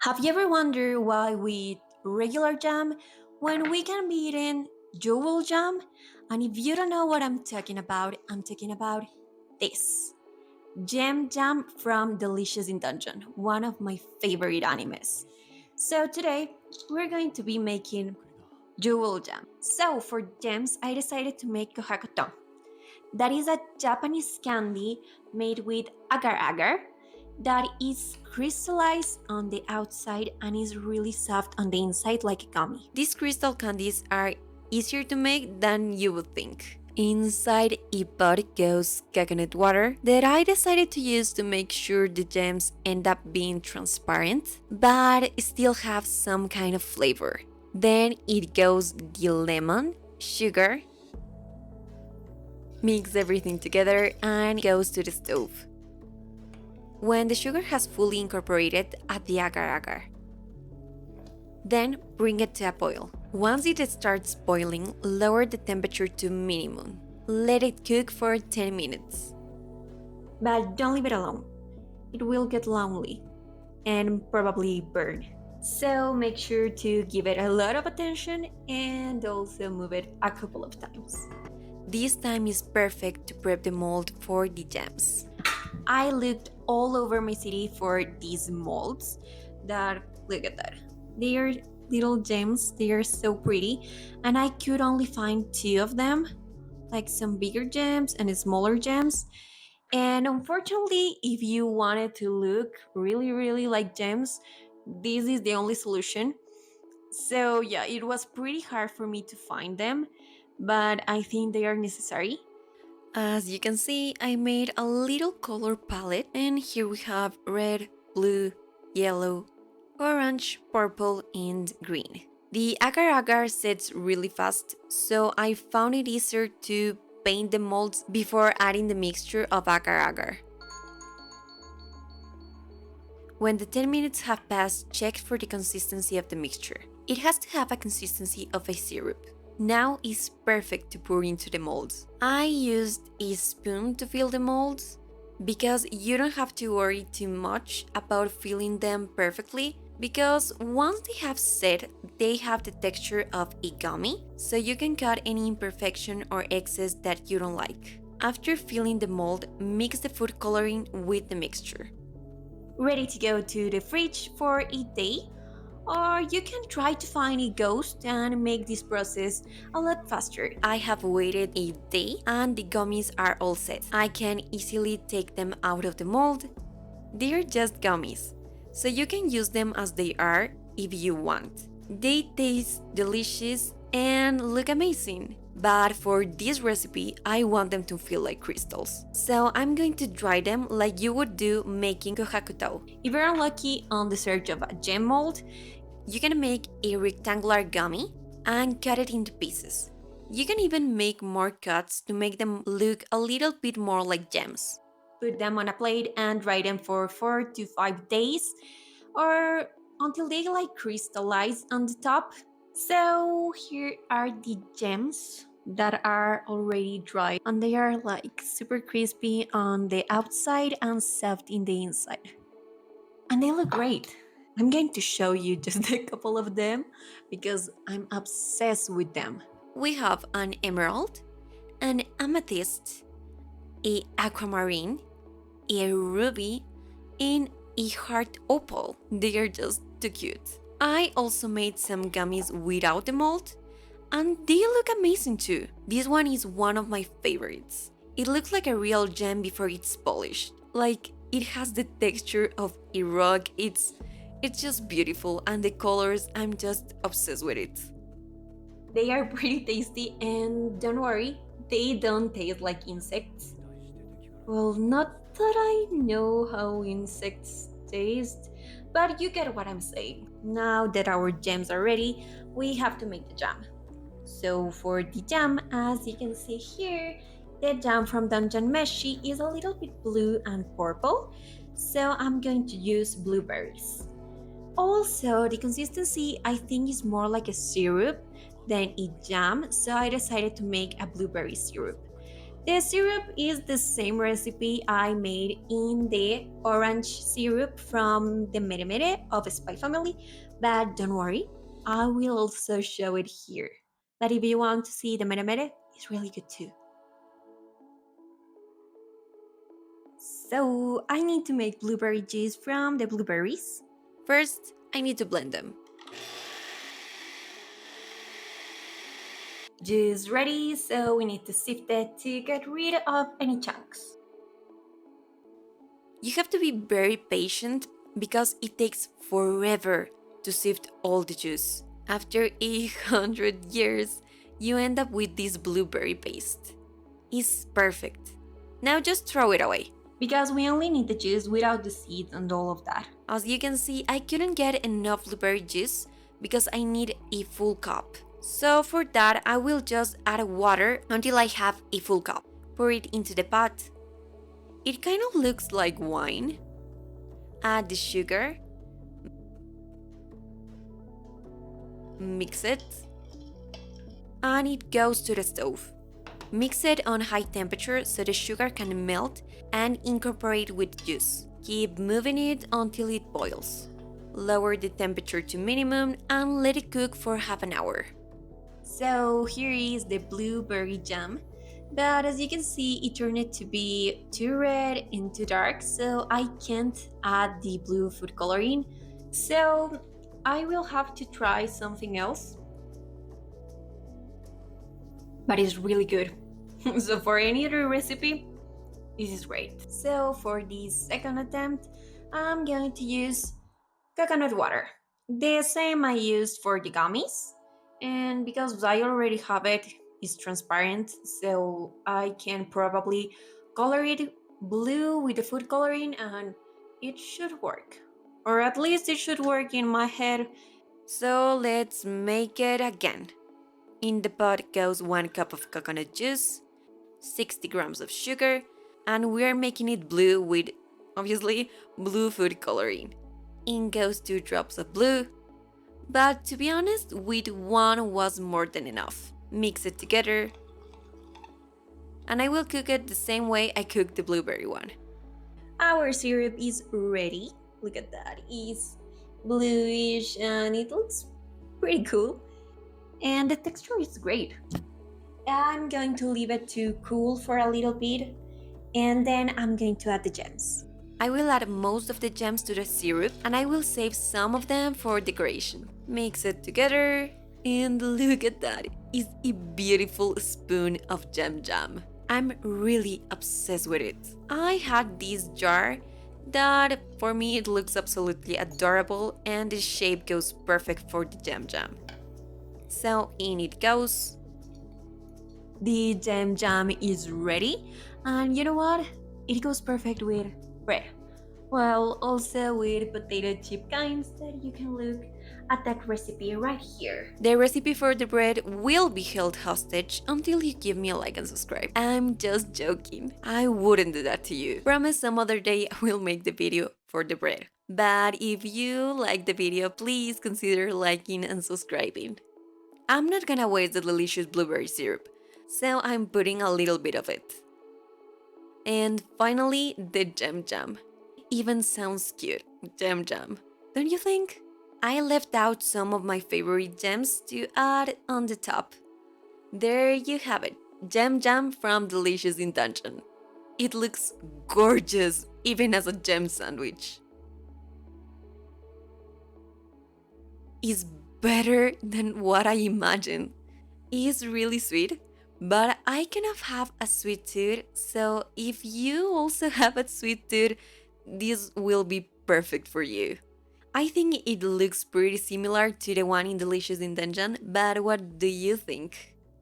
Have you ever wondered why we eat regular jam when we can be eating jewel jam? And if you don't know what I'm talking about this. Gem Jam from Delicious in Dungeon, one of my favorite animes. So today we're going to be making jewel jam. So for gems, I decided to make Kohakutou. That is a Japanese candy made with agar that is crystallized on the outside and is really soft on the inside like a gummy. These crystal candies are easier to make than you would think. Inside a pot goes coconut water that I decided to use to make sure the gems end up being transparent but still have some kind of flavor. Then it goes the lemon, sugar, mix everything together and goes to the stove. When the sugar has fully incorporated, add the agar. Then bring it to a boil. Once it starts boiling, lower the temperature to minimum. Let it cook for 10 minutes. But don't leave it alone. It will get lonely and probably burn. So make sure to give it a lot of attention and also move it a couple of times. This time is perfect to prep the mold for the gems. I looked all over my city for these molds look at that. They are little gems, they are so pretty, and I could only find two of them, like some bigger gems and smaller gems. And unfortunately, if you wanted to look really like gems, this is the only solution. So, yeah, it was pretty hard for me to find them, but I think they are necessary. As you can see, I made a little color palette, and here we have red, blue, yellow, orange, purple, and green. The agar sets really fast, so I found it easier to paint the molds before adding the mixture of agar. When the 10 minutes have passed, check for the consistency of the mixture. It has to have a consistency of a syrup. Now is perfect to pour into the molds. I used a spoon to fill the molds because you don't have to worry too much about filling them perfectly because once they have set, they have the texture of a gummy, so you can cut any imperfection or excess that you don't like. After filling the mold, mix the food coloring with the mixture. Ready to go to the fridge for a day? Or you can try to find a ghost and make this process a lot faster. I have waited a day and the gummies are all set. I can easily take them out of the mold. They're just gummies, so you can use them as they are if you want. They taste delicious and look amazing. But for this recipe, I want them to feel like crystals. So I'm going to dry them like you would do making Kohakutou. If you're unlucky on the search of a gem mold, you can make a rectangular gummy and cut it into pieces. You can even make more cuts to make them look a little bit more like gems. Put them on a plate and dry them for 4 to 5 days or until they crystallize on the top. So here are the gems that are already dry and they are super crispy on the outside and soft in the inside. And they look great. I'm going to show you just a couple of them because I'm obsessed with them. We have an emerald, an amethyst, a aquamarine, a ruby, and a heart opal. They are just too cute. I also made some gummies without the mold, and they look amazing too. This one is one of my favorites. It looks like a real gem before it's polished. It has the texture of a rock. It's just beautiful, and the colors, I'm just obsessed with it. They are pretty tasty, and don't worry, they don't taste like insects. Well, not that I know how insects taste, but you get what I'm saying. Now that our gems are ready, we have to make the jam. So for the jam, as you can see here, the jam from Dungeon Meshi is a little bit blue and purple, so I'm going to use blueberries. Also, the consistency I think is more like a syrup than a jam, so I decided to make a blueberry syrup. The syrup is the same recipe I made in the orange syrup from the Mere Mere of Spy Family, but don't worry, I will also show it here. But if you want to see the Mere Mere, it's really good too. So I need to make blueberry juice from the blueberries. First, I need to blend them. Juice ready, so we need to sift it to get rid of any chunks. You have to be very patient because it takes forever to sift all the juice. After 100 years, you end up with this blueberry paste. It's perfect. Now just throw it away. Because we only need the juice without the seeds and all of that. As you can see, I couldn't get enough blueberry juice because I need a full cup. So for that, I will just add water until I have a full cup. Pour it into the pot. It kind of looks like wine. Add the sugar. Mix it. And it goes to the stove. Mix it on high temperature so the sugar can melt and incorporate with juice. Keep moving it until it boils. Lower the temperature to minimum and let it cook for half an hour. So here is the blueberry jam. But as you can see, it turned to be too red and too dark, so I can't add the blue food coloring. So I will have to try something else. But it's really good. So for any other recipe, this is great. So for this second attempt, I'm going to use coconut water. The same I used for the gummies. And because I already have it, it's transparent, so I can probably color it blue with the food coloring and it should work. Or at least it should work in my head. So let's make it again. In the pot goes 1 cup of coconut juice, 60 grams of sugar, and we're making it blue with, obviously, blue food coloring. In goes 2 drops of blue, but to be honest, with 1 was more than enough. Mix it together, and I will cook it the same way I cooked the blueberry one. Our syrup is ready. Look at that, it's bluish and it looks pretty cool. And the texture is great. I'm going to leave it to cool for a little bit and then I'm going to add the gems. I will add most of the gems to the syrup and I will save some of them for decoration. Mix it together and look at that. It's a beautiful spoon of gem jam. I'm really obsessed with it. I had this jar that for me it looks absolutely adorable and the shape goes perfect for the gem jam. So in it goes. The gem jam is ready, and you know what? It goes perfect with bread. Well, also with potato chip kinds that you can look at that recipe right here. The recipe for the bread will be held hostage until you give me a like and subscribe. I'm just joking. I wouldn't do that to you. Promise some other day I will make the video for the bread. But if you like the video, please consider liking and subscribing. I'm not gonna waste the delicious blueberry syrup, so I'm putting a little bit of it. And finally, the gem jam. Even sounds cute, gem jam, don't you think? I left out some of my favorite gems to add on the top. There you have it, gem jam from Delicious in Dungeon. It looks gorgeous, even as a gem sandwich. It's better than what I imagined. It's really sweet, but I kind of have a sweet tooth, so if you also have a sweet tooth, this will be perfect for you. I think it looks pretty similar to the one in Delicious in Dungeon, but what do you think?